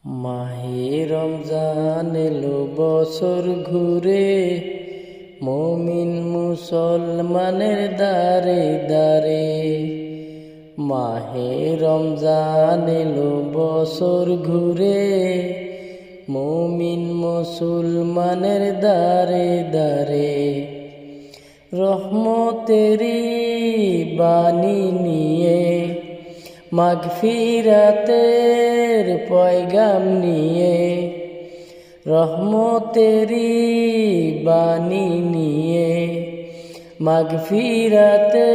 মাহে রমজান এলো বছর ঘুরে, মুমিন মুসলমানের দারে দারে। মাহে রমজান এলো বছর ঘুরে, মুমিন মুসলমানের দারে দারে। রহমতেরি বাণী নিয়ে, মাগফিরাতের পয়গাম নিয়ে, রহমতেরি বাণী নিয়ে, মাগফিরাতের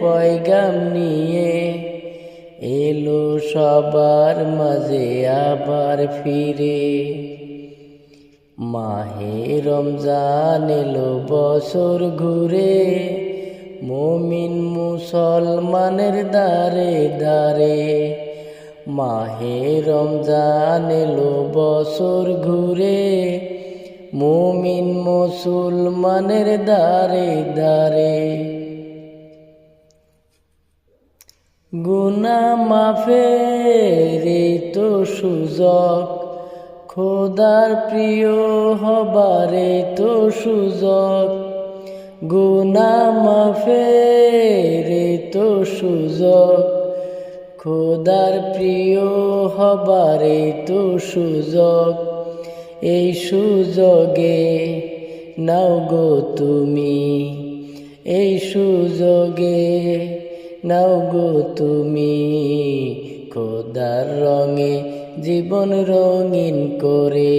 পয়গাম নিয়ে এলো সবার মাঝে আবার ফিরে। মাহে রমজান এলো বছর ঘুরে, মুমিন মুসলমানের দারে দারে। মাহে রমজান এলো বছর ঘুরে, মুমিন মুসলমানের দারে দারে। গুনাহ মাফের এই তো সুযোগ, খোদার প্রিয় হবার এই তো সুযোগ। গুনাহ মাফের এই তো সুযোগ, খোদার প্রিয় হবার এই তো সুযোগ। এই সুযোগে নাও গো তুমি, এই সুযোগে নাও গো তুমি। খোদার রঙে জীবন রঙিন করে।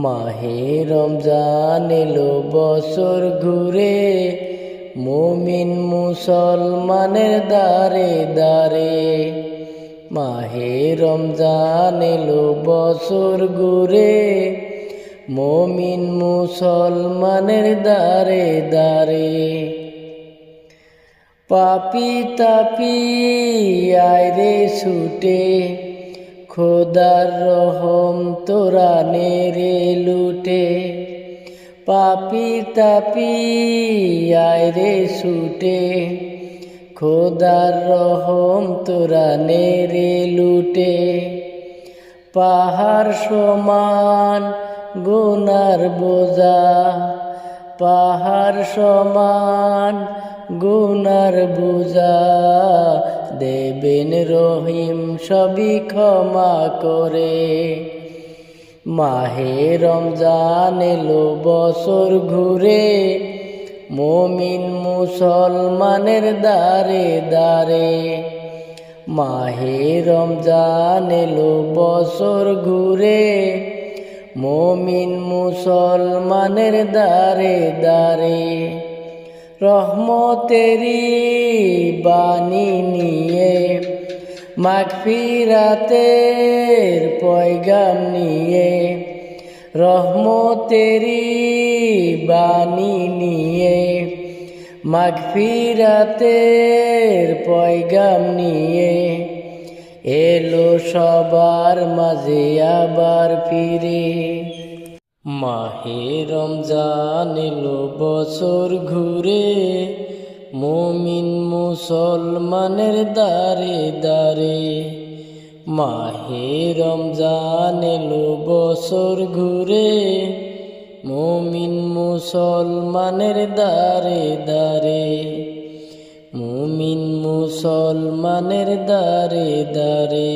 মাহে রমজান এলো বছর ঘুরে, মুমিন মুসলমানের দারে দারে। মাহে রমজান এলো বছর ঘুরে, মুমিন মুসলমানের দারে দারে। পাপি তাপি আইরে ছুটে, খোদার রহম তোরা নেরে লুটে। পাপি তাপি আইরে ছুটে, খোদার রহম তোরা নেরে লুটে। পাহাড় সমান গুনার বোঝা, পাহাড় সমান গুনার বোঝা। দেবেন রহিম সবই ক্ষমা করে। মাহে রমজান এলো বছর ঘুরে, মুমিন মুসলমানের দারে দারে। মাহে রমজান এলো বছর ঘুরে, মুমিন মুসলমানের দারে দারে। রহমতেরি বাণী নিয়ে, মাগফিরাতের পয়গাম নিয়ে, রহমতেরি বাণী নিয়ে, মাগফিরাতের পয়গাম নিয়ে এলো সবার মাঝে আবার ফিরে। মাহে রমজান এলো বছর ঘুরে, মুমিন মুসলমানের দারে দারে। মাহে রমজান এলো বছর ঘুরে, মুমিন মুসলমানের দারে দারে। মুমিন মুসলমানের দারে দারে।